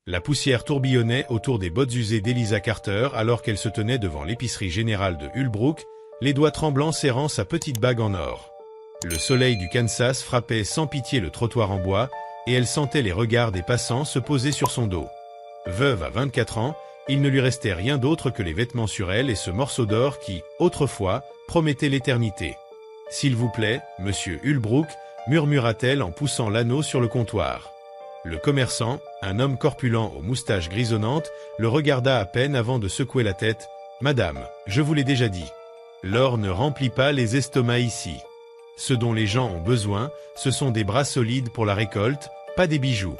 La poussière tourbillonnait autour des bottes usées d'Elisa Carter alors qu'elle se tenait devant l'épicerie générale de Hullbrook, les doigts tremblants serrant sa petite bague en or. Le soleil du Kansas frappait sans pitié le trottoir en bois, et elle sentait les regards des passants se poser sur son dos. Veuve à 24 ans, il ne lui restait rien d'autre que les vêtements sur elle et ce morceau d'or qui, autrefois, promettait l'éternité. « S'il vous plaît, monsieur Hullbrook », murmura-t-elle en poussant l'anneau sur le comptoir. Le commerçant, un homme corpulent aux moustaches grisonnantes, le regarda à peine avant de secouer la tête. « Madame, je vous l'ai déjà dit. L'or ne remplit pas les estomacs ici. Ce dont les gens ont besoin, ce sont des bras solides pour la récolte, pas des bijoux. »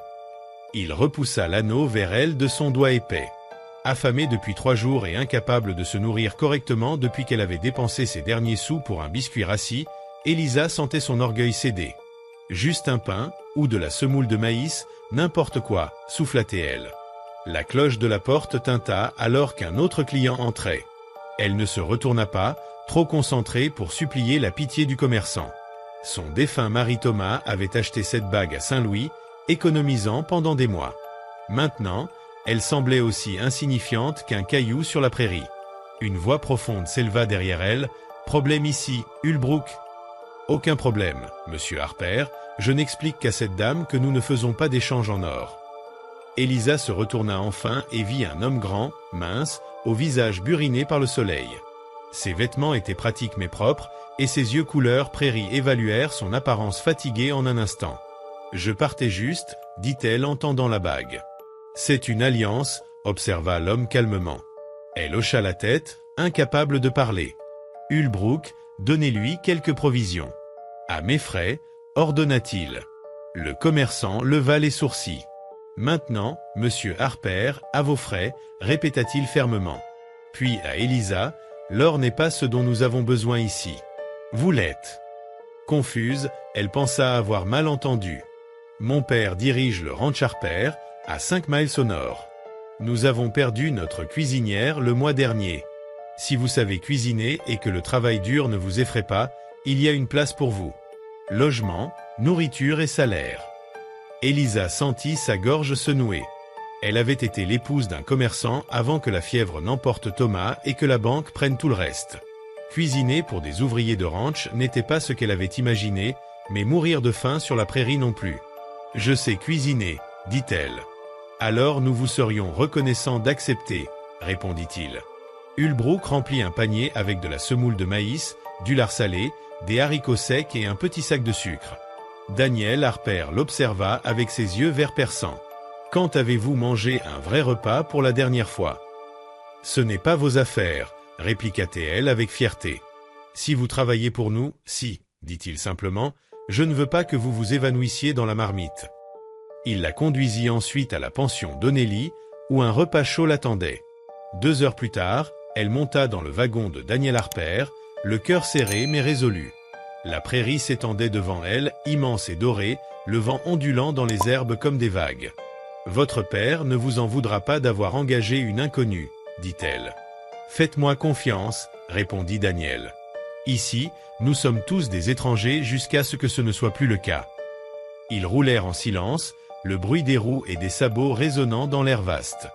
Il repoussa l'anneau vers elle de son doigt épais. Affamée depuis 3 jours et incapable de se nourrir correctement depuis qu'elle avait dépensé ses derniers sous pour un biscuit rassis, Elisa sentait son orgueil céder. Juste un pain, ou de la semoule de maïs, n'importe quoi, souffla-t-elle. La cloche de la porte tinta alors qu'un autre client entrait. Elle ne se retourna pas, trop concentrée pour supplier la pitié du commerçant. Son défunt mari Thomas avait acheté cette bague à Saint-Louis, économisant pendant des mois. Maintenant, elle semblait aussi insignifiante qu'un caillou sur la prairie. Une voix profonde s'éleva derrière elle. « Problème ici, Hullbrook ?»« Aucun problème, monsieur Harper. Je n'explique qu'à cette dame que nous ne faisons pas d'échange en or. » Elisa se retourna enfin et vit un homme grand, mince, au visage buriné par le soleil. Ses vêtements étaient pratiques mais propres, et ses yeux couleur prairie évaluèrent son apparence fatiguée en un instant. « Je partais juste, » dit-elle en tendant la bague. « C'est une alliance, » observa l'homme calmement. Elle hocha la tête, incapable de parler. « Hullbrook, donnez-lui quelques provisions. »« À mes frais, » ordonna-t-il. Le commerçant leva les sourcils. « Maintenant, monsieur Harper, à vos frais, » répéta-t-il fermement. Puis à Elisa, « L'or n'est pas ce dont nous avons besoin ici. Vous l'êtes. » Confuse, elle pensa avoir mal entendu. « Mon père dirige le ranch Harper, à 5 miles au nord. Nous avons perdu notre cuisinière le mois dernier. Si vous savez cuisiner et que le travail dur ne vous effraie pas, il y a une place pour vous. Logement, nourriture et salaire. » Elisa sentit sa gorge se nouer. Elle avait été l'épouse d'un commerçant avant que la fièvre n'emporte Thomas et que la banque prenne tout le reste. Cuisiner pour des ouvriers de ranch n'était pas ce qu'elle avait imaginé, mais mourir de faim sur la prairie non plus. « Je sais cuisiner, » dit-elle. « Alors nous vous serions reconnaissants d'accepter, » répondit-il. Hullbrook remplit un panier avec de la semoule de maïs, du lard salé, des haricots secs et un petit sac de sucre. Daniel Harper l'observa avec ses yeux vert perçants. « Quand avez-vous mangé un vrai repas pour la dernière fois ?»« Ce n'est pas vos affaires, » répliqua-t-elle avec fierté. « Si vous travaillez pour nous, si, » dit-il simplement, « je ne veux pas que vous vous évanouissiez dans la marmite. » Il la conduisit ensuite à la pension d'Onnelly, où un repas chaud l'attendait. 2 heures plus tard, elle monta dans le wagon de Daniel Harper, le cœur serré mais résolu. La prairie s'étendait devant elle, immense et dorée, le vent ondulant dans les herbes comme des vagues. « Votre père ne vous en voudra pas d'avoir engagé une inconnue, » dit-elle. « Faites-moi confiance, » répondit Daniel. « Ici, nous sommes tous des étrangers jusqu'à ce que ce ne soit plus le cas. » Ils roulèrent en silence, le bruit des roues et des sabots résonnant dans l'air vaste.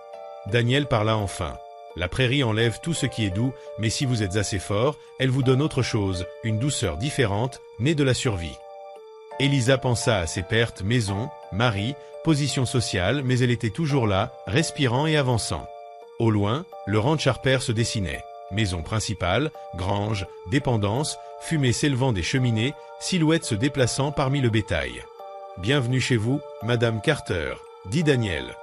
Daniel parla enfin. « La prairie enlève tout ce qui est doux, mais si vous êtes assez fort, elle vous donne autre chose, une douceur différente, née de la survie. » Elisa pensa à ses pertes, maison, mari, position sociale, mais elle était toujours là, respirant et avançant. Au loin, le ranch Harper se dessinait. Maison principale, grange, dépendance, fumée s'élevant des cheminées, silhouettes se déplaçant parmi le bétail. « Bienvenue chez vous, Madame Carter, » dit Daniel.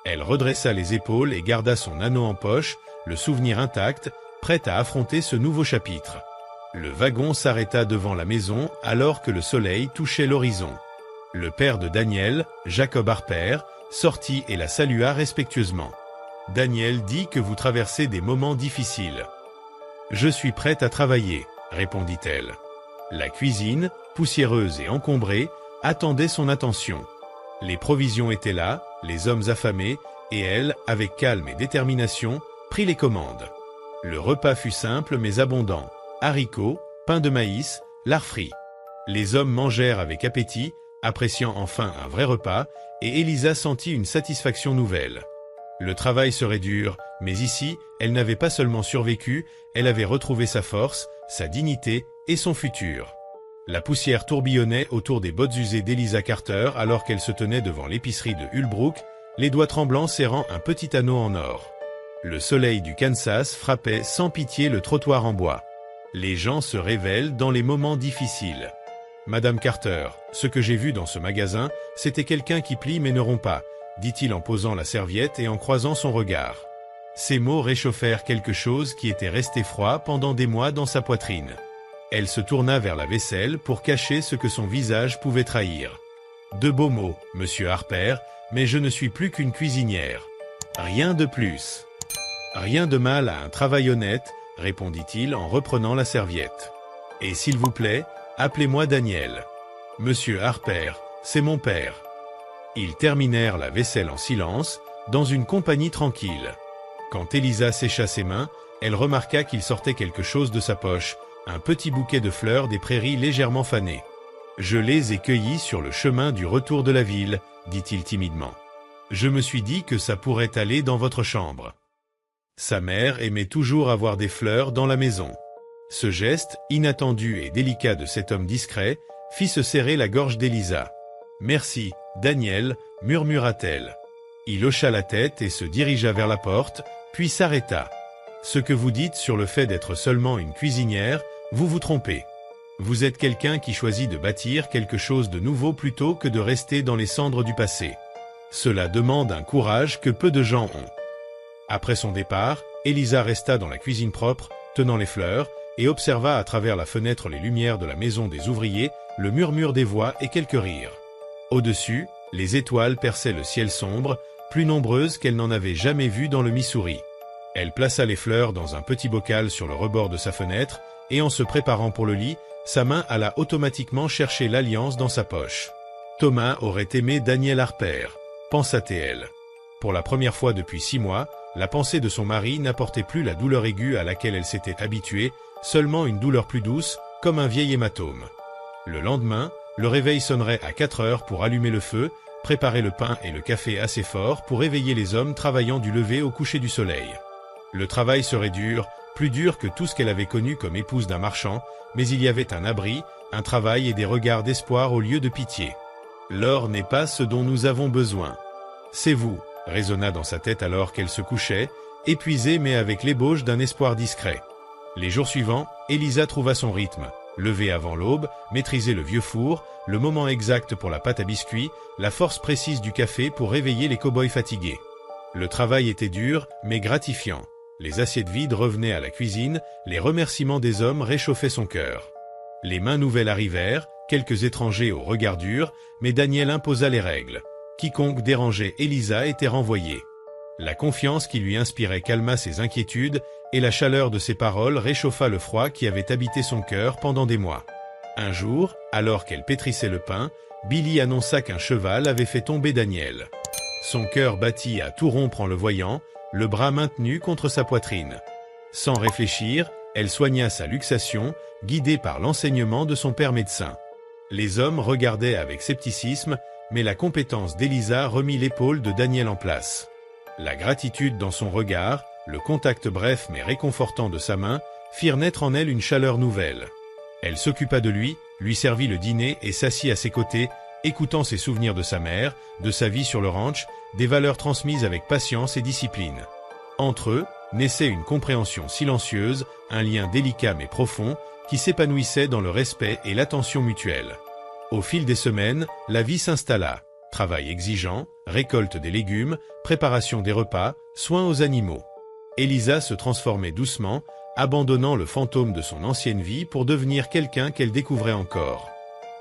Elle redressa les épaules et garda son anneau en poche, le souvenir intact, prête à affronter ce nouveau chapitre. Le wagon s'arrêta devant la maison alors que le soleil touchait l'horizon. Le père de Daniel, Jacob Harper, sortit et la salua respectueusement. « Daniel dit que vous traversez des moments difficiles. »« Je suis prête à travailler, » répondit-elle. La cuisine, poussiéreuse et encombrée, attendait son attention. Les provisions étaient là, les hommes affamés, et elle, avec calme et détermination, prit les commandes. Le repas fut simple mais abondant. Haricots, pain de maïs, lard frit. Les hommes mangèrent avec appétit, appréciant enfin un vrai repas, et Elisa sentit une satisfaction nouvelle. Le travail serait dur, mais ici, elle n'avait pas seulement survécu, elle avait retrouvé sa force, sa dignité et son futur. La poussière tourbillonnait autour des bottes usées d'Elisa Carter alors qu'elle se tenait devant l'épicerie de Hullbrook, les doigts tremblants serrant un petit anneau en or. Le soleil du Kansas frappait sans pitié le trottoir en bois. Les gens se révèlent dans les moments difficiles. Madame Carter, ce que j'ai vu dans ce magasin, c'était quelqu'un qui plie mais ne rompt pas, dit-il en posant la serviette et en croisant son regard. Ces mots réchauffèrent quelque chose qui était resté froid pendant des mois dans sa poitrine. Elle se tourna vers la vaisselle pour cacher ce que son visage pouvait trahir. De beaux mots, monsieur Harper, mais je ne suis plus qu'une cuisinière. Rien de plus. Rien de mal à un travail honnête, répondit-il en reprenant la serviette. Et s'il vous plaît, appelez-moi Daniel. Monsieur Harper, c'est mon père. Ils terminèrent la vaisselle en silence, dans une compagnie tranquille. Quand Elisa sécha ses mains, elle remarqua qu'il sortait quelque chose de sa poche, un petit bouquet de fleurs des prairies légèrement fanées. « Je les ai cueillies sur le chemin du retour de la ville », dit-il timidement. « Je me suis dit que ça pourrait aller dans votre chambre. » Sa mère aimait toujours avoir des fleurs dans la maison. Ce geste, inattendu et délicat de cet homme discret, fit se serrer la gorge d'Elisa. « Merci, Daniel », murmura-t-elle. Il hocha la tête et se dirigea vers la porte, puis s'arrêta. « Ce que vous dites sur le fait d'être seulement une cuisinière, vous vous trompez. Vous êtes quelqu'un qui choisit de bâtir quelque chose de nouveau plutôt que de rester dans les cendres du passé. Cela demande un courage que peu de gens ont. » Après son départ, Elisa resta dans la cuisine propre, tenant les fleurs, et observa à travers la fenêtre les lumières de la maison des ouvriers, le murmure des voix et quelques rires. Au-dessus, les étoiles perçaient le ciel sombre, plus nombreuses qu'elle n'en avait jamais vues dans le Missouri. Elle plaça les fleurs dans un petit bocal sur le rebord de sa fenêtre, et en se préparant pour le lit, sa main alla automatiquement chercher l'alliance dans sa poche. Thomas aurait aimé Daniel Harper, pensa-t-elle. Pour la première fois depuis 6 mois, la pensée de son mari n'apportait plus la douleur aiguë à laquelle elle s'était habituée, seulement une douleur plus douce, comme un vieil hématome. Le lendemain, le réveil sonnerait à 4 heures pour allumer le feu, préparer le pain et le café assez fort pour éveiller les hommes travaillant du lever au coucher du soleil. Le travail serait dur, plus dur que tout ce qu'elle avait connu comme épouse d'un marchand, mais il y avait un abri, un travail et des regards d'espoir au lieu de pitié. L'or n'est pas ce dont nous avons besoin. C'est vous, résonna dans sa tête alors qu'elle se couchait, épuisée mais avec l'ébauche d'un espoir discret. Les jours suivants, Elisa trouva son rythme. Lever avant l'aube, maîtriser le vieux four, le moment exact pour la pâte à biscuits, la force précise du café pour réveiller les cow-boys fatigués. Le travail était dur, mais gratifiant. Les assiettes vides revenaient à la cuisine, les remerciements des hommes réchauffaient son cœur. Les mains nouvelles arrivèrent, quelques étrangers au regard dur, mais Daniel imposa les règles. Quiconque dérangeait Elisa était renvoyé. La confiance qui lui inspirait calma ses inquiétudes, et la chaleur de ses paroles réchauffa le froid qui avait habité son cœur pendant des mois. Un jour, alors qu'elle pétrissait le pain, Billy annonça qu'un cheval avait fait tomber Daniel. Son cœur battit à tout rompre en le voyant, le bras maintenu contre sa poitrine. Sans réfléchir, elle soigna sa luxation, guidée par l'enseignement de son père médecin. Les hommes regardaient avec scepticisme, mais la compétence d'Elisa remit l'épaule de Daniel en place. La gratitude dans son regard, le contact bref mais réconfortant de sa main, firent naître en elle une chaleur nouvelle. Elle s'occupa de lui, lui servit le dîner et s'assit à ses côtés, écoutant ses souvenirs de sa mère, de sa vie sur le ranch, des valeurs transmises avec patience et discipline. Entre eux, naissait une compréhension silencieuse, un lien délicat mais profond, qui s'épanouissait dans le respect et l'attention mutuelle. Au fil des semaines, la vie s'installa. Travail exigeant, récolte des légumes, préparation des repas, soins aux animaux. Elisa se transformait doucement, abandonnant le fantôme de son ancienne vie pour devenir quelqu'un qu'elle découvrait encore.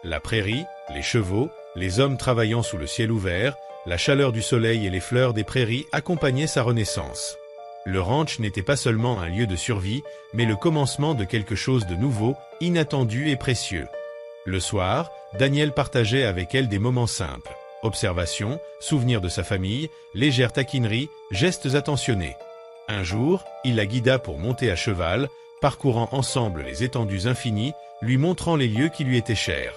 La prairie, les chevaux, les hommes travaillant sous le ciel ouvert, la chaleur du soleil et les fleurs des prairies accompagnaient sa renaissance. Le ranch n'était pas seulement un lieu de survie, mais le commencement de quelque chose de nouveau, inattendu et précieux. Le soir, Daniel partageait avec elle des moments simples. Observations, souvenirs de sa famille, légères taquineries, gestes attentionnés. Un jour, il la guida pour monter à cheval, parcourant ensemble les étendues infinies, lui montrant les lieux qui lui étaient chers.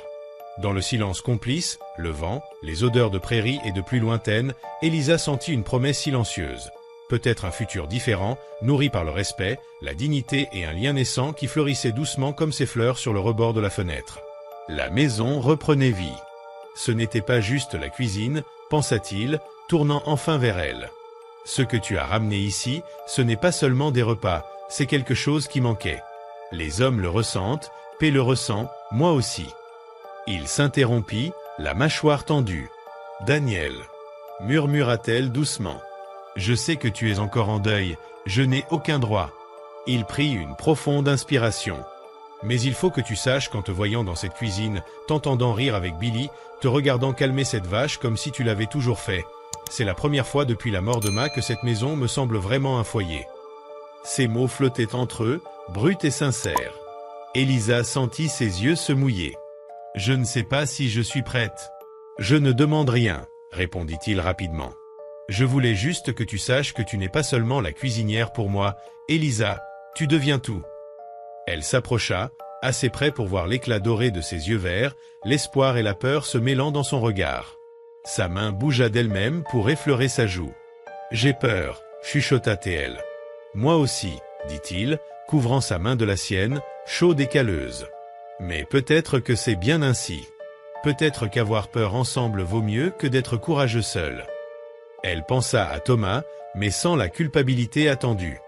Dans le silence complice, le vent, les odeurs de prairie et de plus lointaines, Elisa sentit une promesse silencieuse. Peut-être un futur différent, nourri par le respect, la dignité et un lien naissant qui fleurissait doucement comme ces fleurs sur le rebord de la fenêtre. La maison reprenait vie. Ce n'était pas juste la cuisine, pensa-t-il, tournant enfin vers elle. Ce que tu as ramené ici, ce n'est pas seulement des repas, c'est quelque chose qui manquait. Les hommes le ressentent, P le ressent, moi aussi. Il s'interrompit, la mâchoire tendue. « Daniel, murmura-t-elle doucement. Je sais que tu es encore en deuil, je n'ai aucun droit. » Il prit une profonde inspiration. « Mais il faut que tu saches qu'en te voyant dans cette cuisine, t'entendant rire avec Billy, te regardant calmer cette vache comme si tu l'avais toujours fait. C'est la première fois depuis la mort de Ma que cette maison me semble vraiment un foyer. » Ces mots flottaient entre eux, bruts et sincères. Elisa sentit ses yeux se mouiller. « Je ne sais pas si je suis prête. »« Je ne demande rien, » répondit-il rapidement. « Je voulais juste que tu saches que tu n'es pas seulement la cuisinière pour moi. Elisa, tu deviens tout. » Elle s'approcha, assez près pour voir l'éclat doré de ses yeux verts, l'espoir et la peur se mêlant dans son regard. Sa main bougea d'elle-même pour effleurer sa joue. « J'ai peur, » chuchota-t-elle. « Moi aussi, » dit-il, couvrant sa main de la sienne, chaude et calleuse. « Mais peut-être que c'est bien ainsi. Peut-être qu'avoir peur ensemble vaut mieux que d'être courageux seul. » Elle pensa à Thomas, mais sans la culpabilité attendue.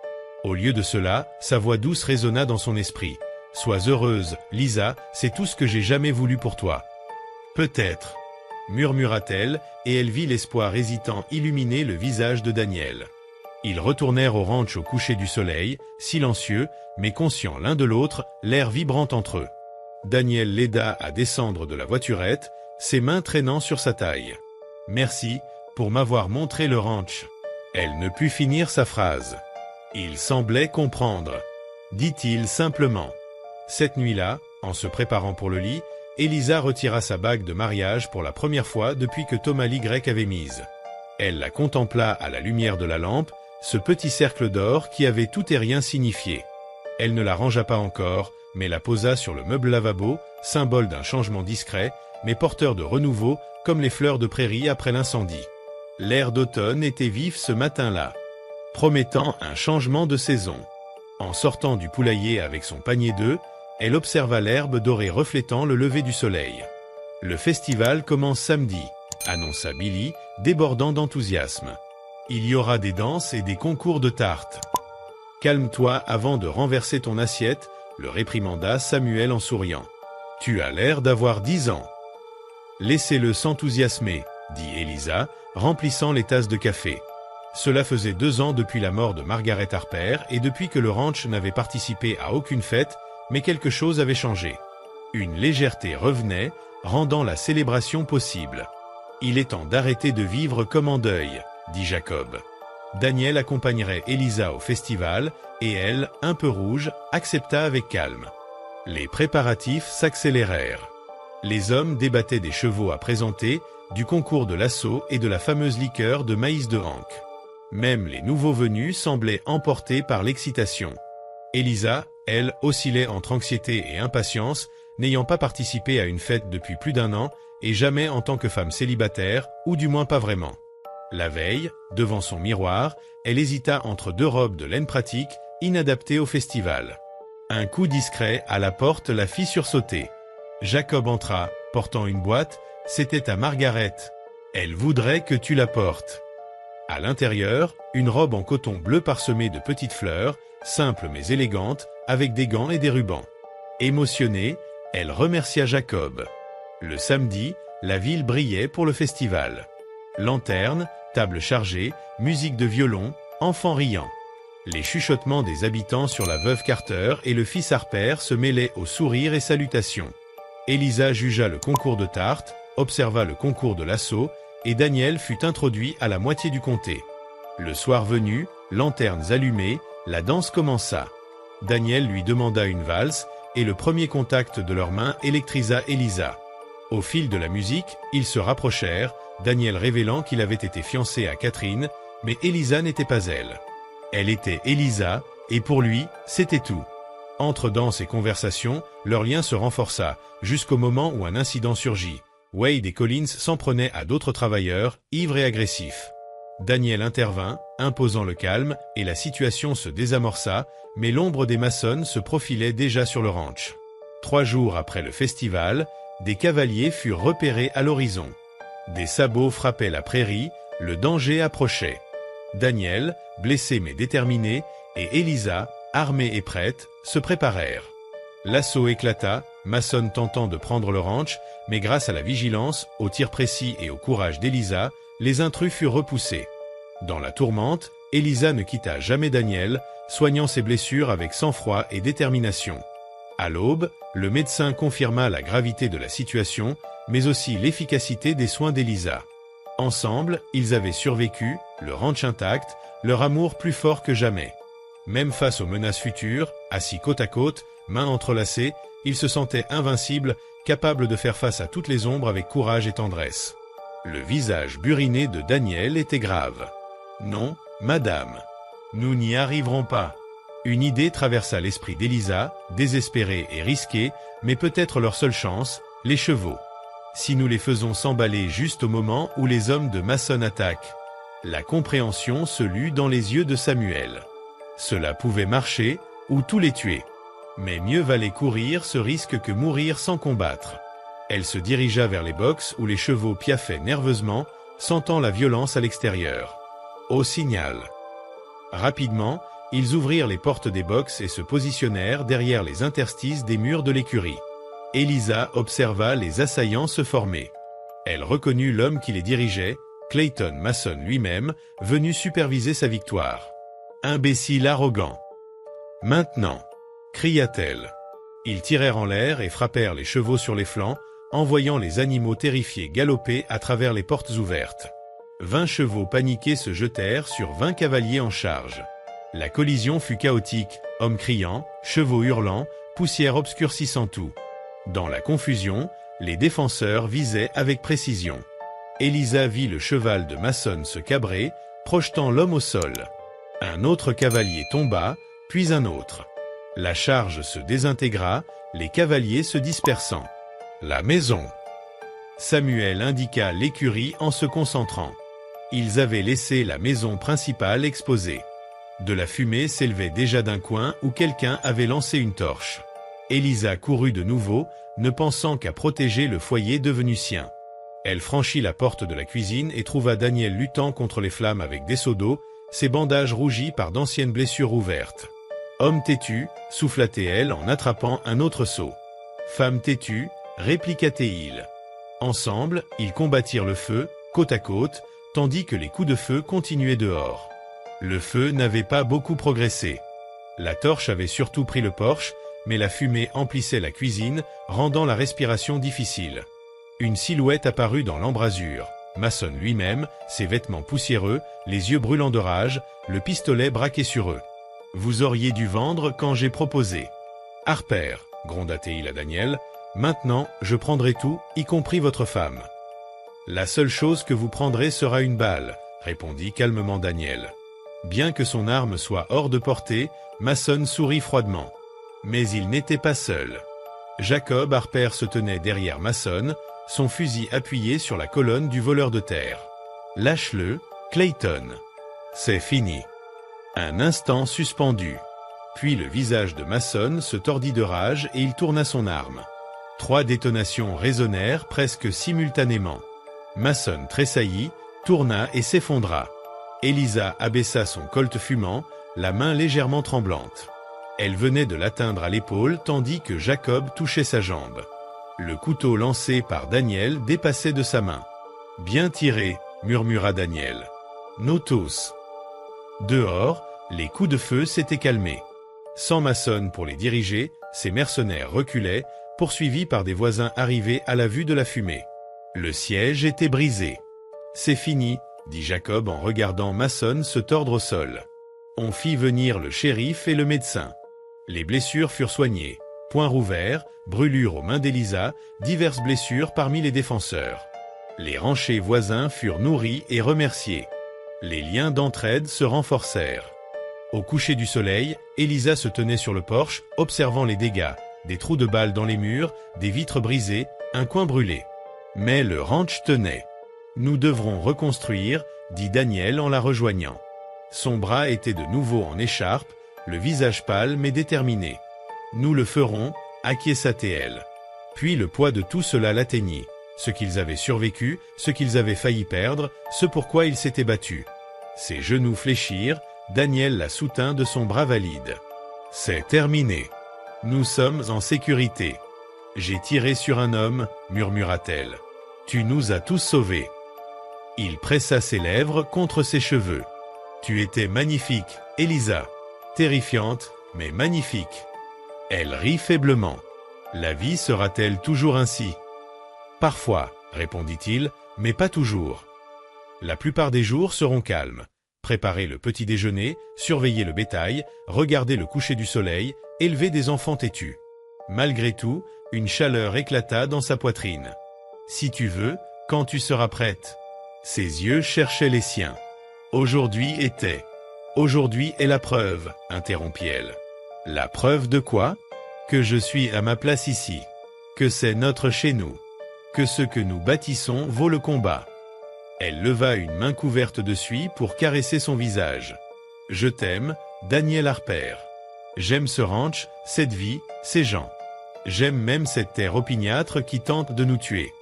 Au lieu de cela, sa voix douce résonna dans son esprit. « Sois heureuse, Lisa, c'est tout ce que j'ai jamais voulu pour toi. »« Peut-être, » murmura-t-elle, et elle vit l'espoir hésitant illuminer le visage de Daniel. Ils retournèrent au ranch au coucher du soleil, silencieux, mais conscients l'un de l'autre, l'air vibrant entre eux. Daniel l'aida à descendre de la voiturette, ses mains traînant sur sa taille. « Merci, pour m'avoir montré le ranch. » Elle ne put finir sa phrase. Il semblait comprendre, dit-il simplement. Cette nuit-là, en se préparant pour le lit, Elisa retira sa bague de mariage pour la première fois depuis que Thomas l'Y avait mise. Elle la contempla à la lumière de la lampe, ce petit cercle d'or qui avait tout et rien signifié. Elle ne la rangea pas encore, mais la posa sur le meuble lavabo, symbole d'un changement discret, mais porteur de renouveau, comme les fleurs de prairie après l'incendie. L'air d'automne était vif ce matin-là, promettant un changement de saison. En sortant du poulailler avec son panier d'œufs, elle observa l'herbe dorée reflétant le lever du soleil. « Le festival commence samedi », annonça Billy, débordant d'enthousiasme. « Il y aura des danses et des concours de tartes. »« Calme-toi avant de renverser ton assiette », le réprimanda Samuel en souriant. « Tu as l'air d'avoir 10 ans. »« Laissez-le s'enthousiasmer, » dit Elisa, remplissant les tasses de café. Cela faisait 2 ans depuis la mort de Margaret Harper et depuis que le ranch n'avait participé à aucune fête, mais quelque chose avait changé. Une légèreté revenait, rendant la célébration possible. « Il est temps d'arrêter de vivre comme en deuil, » dit Jacob. Daniel accompagnerait Elisa au festival, et elle, un peu rouge, accepta avec calme. Les préparatifs s'accélérèrent. Les hommes débattaient des chevaux à présenter, du concours de l'assaut et de la fameuse liqueur de maïs de Hank. Même les nouveaux venus semblaient emportés par l'excitation. Elisa, elle, oscillait entre anxiété et impatience, n'ayant pas participé à une fête depuis plus d'1 an, et jamais en tant que femme célibataire, ou du moins pas vraiment. La veille, devant son miroir, elle hésita entre 2 robes de laine pratique, inadaptées au festival. Un coup discret à la porte la fit sursauter. Jacob entra, portant une boîte, c'était à Margaret. Elle voudrait que tu la portes. À l'intérieur, une robe en coton bleu parsemée de petites fleurs, simple mais élégante, avec des gants et des rubans. Émotionnée, elle remercia Jacob. Le samedi, la ville brillait pour le festival. Lanternes, table chargée, musique de violon, enfants riant. Les chuchotements des habitants sur la veuve Carter et le fils Harper se mêlaient aux sourires et salutations. Elisa jugea le concours de tartes, observa le concours de l'assaut, et Daniel fut introduit à la moitié du comté. Le soir venu, lanternes allumées, la danse commença. Daniel lui demanda une valse, et le premier contact de leurs mains électrisa Elisa. Au fil de la musique, ils se rapprochèrent, Daniel révélant qu'il avait été fiancé à Catherine, mais Elisa n'était pas elle. Elle était Elisa, et pour lui, c'était tout. Entre danse et conversation, leur lien se renforça, jusqu'au moment où un incident surgit. Wade et Collins s'en prenaient à d'autres travailleurs, ivres et agressifs. Daniel intervint, imposant le calme, et la situation se désamorça, mais l'ombre des Mason se profilait déjà sur le ranch. 3 jours après le festival, des cavaliers furent repérés à l'horizon. Des sabots frappaient la prairie, le danger approchait. Daniel, blessé mais déterminé, et Elisa, armée et prête, se préparèrent. L'assaut éclata, Mason tentant de prendre le ranch, mais grâce à la vigilance, au tir précis et au courage d'Elisa, les intrus furent repoussés. Dans la tourmente, Elisa ne quitta jamais Daniel, soignant ses blessures avec sang-froid et détermination. À l'aube, le médecin confirma la gravité de la situation, mais aussi l'efficacité des soins d'Elisa. Ensemble, ils avaient survécu, le ranch intact, leur amour plus fort que jamais. Même face aux menaces futures, assis côte à côte, mains entrelacées, ils se sentaient invincibles, capables de faire face à toutes les ombres avec courage et tendresse. Le visage buriné de Daniel était grave. « Non, madame, nous n'y arriverons pas. » Une idée traversa l'esprit d'Elisa, désespérée et risquée, mais peut-être leur seule chance, les chevaux. Si nous les faisons s'emballer juste au moment où les hommes de Mason attaquent. La compréhension se lut dans les yeux de Samuel. Cela pouvait marcher, ou tous les tuer. Mais mieux valait courir ce risque que mourir sans combattre. Elle se dirigea vers les boxes où les chevaux piaffaient nerveusement, sentant la violence à l'extérieur. Au signal. Rapidement, ils ouvrirent les portes des boxes et se positionnèrent derrière les interstices des murs de l'écurie. Elisa observa les assaillants se former. Elle reconnut l'homme qui les dirigeait, Clayton Mason lui-même, venu superviser sa victoire. « Imbécile arrogant !»« Maintenant !» cria-t-elle. Ils tirèrent en l'air et frappèrent les chevaux sur les flancs, envoyant les animaux terrifiés galoper à travers les portes ouvertes. 20 chevaux paniqués se jetèrent sur 20 cavaliers en charge. La collision fut chaotique, hommes criant, chevaux hurlant, poussière obscurcissant tout. Dans la confusion, les défenseurs visaient avec précision. Elisa vit le cheval de Mason se cabrer, projetant l'homme au sol. Un autre cavalier tomba, puis un autre. La charge se désintégra, les cavaliers se dispersant. La maison. Samuel indiqua l'écurie en se concentrant. Ils avaient laissé la maison principale exposée. De la fumée s'élevait déjà d'un coin où quelqu'un avait lancé une torche. Elisa courut de nouveau, ne pensant qu'à protéger le foyer devenu sien. Elle franchit la porte de la cuisine et trouva Daniel luttant contre les flammes avec des seaux d'eau, ses bandages rougis par d'anciennes blessures ouvertes. Homme têtu, souffla-t-elle en attrapant un autre seau. Femme têtue, répliqua-t-il. Ensemble, ils combattirent le feu, côte à côte, tandis que les coups de feu continuaient dehors. Le feu n'avait pas beaucoup progressé. La torche avait surtout pris le porche, mais la fumée emplissait la cuisine, rendant la respiration difficile. Une silhouette apparut dans l'embrasure. Mason lui-même, ses vêtements poussiéreux, les yeux brûlants de rage, le pistolet braqué sur eux. « Vous auriez dû vendre quand j'ai proposé. »« Harper, » gronda-t-il à Daniel, « maintenant, je prendrai tout, y compris votre femme. »« La seule chose que vous prendrez sera une balle, » répondit calmement Daniel. Bien que son arme soit hors de portée, Mason sourit froidement. Mais il n'était pas seul. Jacob Harper se tenait derrière Mason, son fusil appuyé sur la colonne du voleur de terre. « Lâche-le, Clayton. »« C'est fini. » Un instant suspendu. Puis le visage de Mason se tordit de rage et il tourna son arme. 3 détonations résonnèrent presque simultanément. Mason tressaillit, tourna et s'effondra. Elisa abaissa son colt fumant, la main légèrement tremblante. Elle venait de l'atteindre à l'épaule tandis que Jacob touchait sa jambe. Le couteau lancé par Daniel dépassait de sa main. « Bien tiré », murmura Daniel. « Nous tous. » Dehors, les coups de feu s'étaient calmés. Sans Mason pour les diriger, ces mercenaires reculaient, poursuivis par des voisins arrivés à la vue de la fumée. Le siège était brisé. « C'est fini », dit Jacob en regardant Mason se tordre au sol. On fit venir le shérif et le médecin. Les blessures furent soignées. Poings rouverts, brûlures aux mains d'Elisa, diverses blessures parmi les défenseurs. Les ranchers voisins furent nourris et remerciés. Les liens d'entraide se renforcèrent. Au coucher du soleil, Elisa se tenait sur le porche, observant les dégâts, des trous de balles dans les murs, des vitres brisées, un coin brûlé. Mais le ranch tenait. Nous devrons reconstruire, dit Daniel en la rejoignant. Son bras était de nouveau en écharpe, le visage pâle mais déterminé. Nous le ferons, acquiesça-t-elle. Puis le poids de tout cela l'atteignit. Ce qu'ils avaient survécu, ce qu'ils avaient failli perdre, ce pourquoi ils s'étaient battus. Ses genoux fléchirent, Daniel la soutint de son bras valide. « C'est terminé. Nous sommes en sécurité. J'ai tiré sur un homme, murmura-t-elle. Tu nous as tous sauvés. » Il pressa ses lèvres contre ses cheveux. « Tu étais magnifique, Elisa. Terrifiante, mais magnifique. » Elle rit faiblement. « La vie sera-t-elle toujours ainsi ?»« Parfois, répondit-il, mais pas toujours. La plupart des jours seront calmes. Préparer le petit déjeuner, surveiller le bétail, regarder le coucher du soleil, élever des enfants têtus. » Malgré tout, une chaleur éclata dans sa poitrine. « Si tu veux, quand tu seras prête. » Ses yeux cherchaient les siens. « Aujourd'hui était. Aujourd'hui est la preuve, interrompit-elle. La preuve de quoi? Que je suis à ma place ici. Que c'est notre chez nous. Que ce que nous bâtissons vaut le combat. » Elle leva une main couverte de suie pour caresser son visage. « Je t'aime, Daniel Harper. J'aime ce ranch, cette vie, ces gens. J'aime même cette terre opiniâtre qui tente de nous tuer. »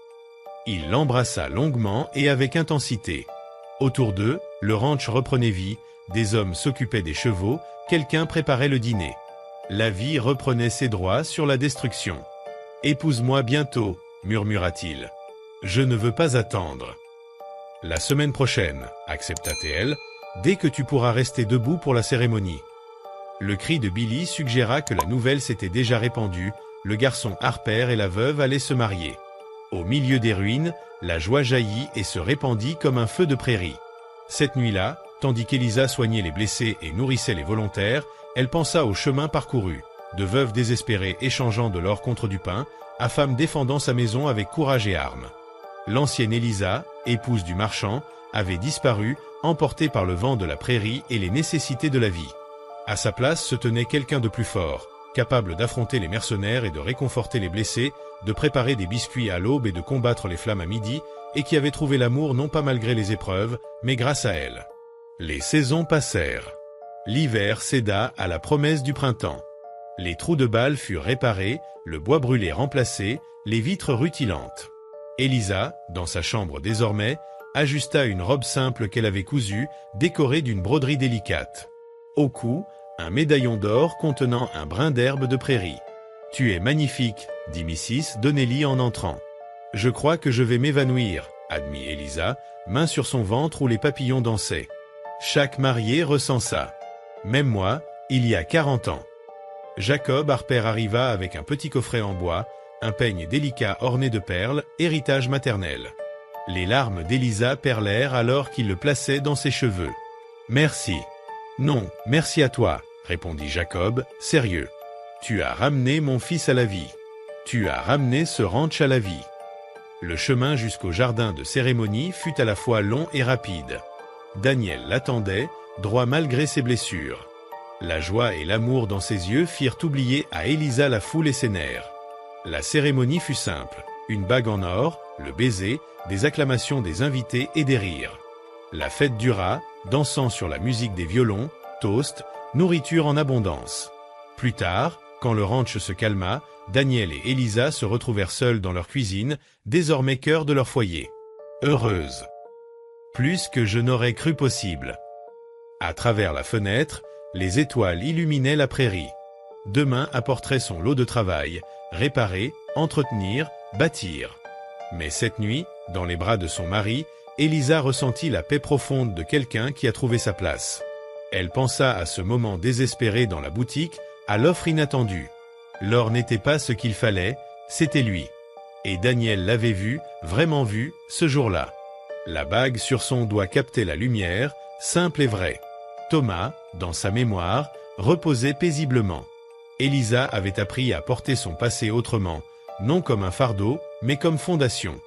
Il l'embrassa longuement et avec intensité. Autour d'eux, le ranch reprenait vie, des hommes s'occupaient des chevaux, quelqu'un préparait le dîner. La vie reprenait ses droits sur la destruction. « Épouse-moi bientôt, murmura-t-il. Je ne veux pas attendre. » La semaine prochaine, accepta-t-elle, dès que tu pourras rester debout pour la cérémonie. Le cri de Billy suggéra que la nouvelle s'était déjà répandue, le garçon Harper et la veuve allaient se marier. Au milieu des ruines, la joie jaillit et se répandit comme un feu de prairie. Cette nuit-là, tandis qu'Elisa soignait les blessés et nourrissait les volontaires, elle pensa au chemin parcouru, de veuves désespérées échangeant de l'or contre du pain, à femmes défendant sa maison avec courage et armes. L'ancienne Elisa, épouse du marchand, avait disparu, emportée par le vent de la prairie et les nécessités de la vie. À sa place se tenait quelqu'un de plus fort, capable d'affronter les mercenaires et de réconforter les blessés, de préparer des biscuits à l'aube et de combattre les flammes à midi, et qui avait trouvé l'amour non pas malgré les épreuves, mais grâce à elle. Les saisons passèrent. L'hiver céda à la promesse du printemps. Les trous de balles furent réparés, le bois brûlé remplacé, les vitres rutilantes. Elisa, dans sa chambre désormais, ajusta une robe simple qu'elle avait cousue, décorée d'une broderie délicate. Au cou, un médaillon d'or contenant un brin d'herbe de prairie. « Tu es magnifique, » dit Mrs. Donnelly en entrant. « Je crois que je vais m'évanouir, » admit Elisa, main sur son ventre où les papillons dansaient. Chaque marié ressent ça. Même moi, il y a 40 ans. Jacob Harper arriva avec un petit coffret en bois, un peigne délicat orné de perles, héritage maternel. Les larmes d'Elisa perlèrent alors qu'il le plaçait dans ses cheveux. « Merci. »« Non, merci à toi, » répondit Jacob, sérieux. « Tu as ramené mon fils à la vie. Tu as ramené ce ranch à la vie. » Le chemin jusqu'au jardin de cérémonie fut à la fois long et rapide. Daniel l'attendait, droit malgré ses blessures. La joie et l'amour dans ses yeux firent oublier à Elisa la foule et ses nerfs. La cérémonie fut simple, une bague en or, le baiser, des acclamations des invités et des rires. La fête dura, dansant sur la musique des violons, toasts, nourriture en abondance. Plus tard, quand le ranch se calma, Daniel et Elisa se retrouvèrent seuls dans leur cuisine, désormais cœur de leur foyer. Heureuse. Plus que je n'aurais cru possible. À travers la fenêtre, les étoiles illuminaient la prairie. Demain apporterait son lot de travail, réparer, entretenir, bâtir. Mais cette nuit, dans les bras de son mari, Elisa ressentit la paix profonde de quelqu'un qui a trouvé sa place. Elle pensa à ce moment désespéré dans la boutique, à l'offre inattendue. L'or n'était pas ce qu'il fallait, c'était lui. Et Daniel l'avait vu, vraiment vu, ce jour-là. La bague sur son doigt captait la lumière, simple et vraie. Thomas, dans sa mémoire, reposait paisiblement. Elisa avait appris à porter son passé autrement, non comme un fardeau, mais comme fondation.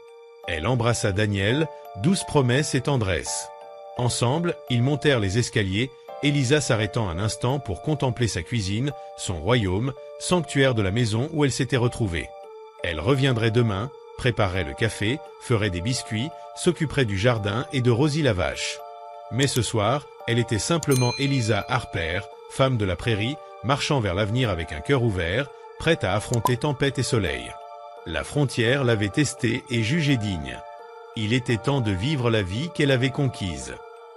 Elle embrassa Daniel, douce promesse et tendresse. Ensemble, ils montèrent les escaliers, Elisa s'arrêtant un instant pour contempler sa cuisine, son royaume, sanctuaire de la maison où elle s'était retrouvée. Elle reviendrait demain, préparerait le café, ferait des biscuits, s'occuperait du jardin et de Rosie la vache. Mais ce soir, elle était simplement Elisa Harper, femme de la prairie, marchant vers l'avenir avec un cœur ouvert, prête à affronter tempête et soleil. La frontière l'avait testée et jugée digne. Il était temps de vivre la vie qu'elle avait conquise.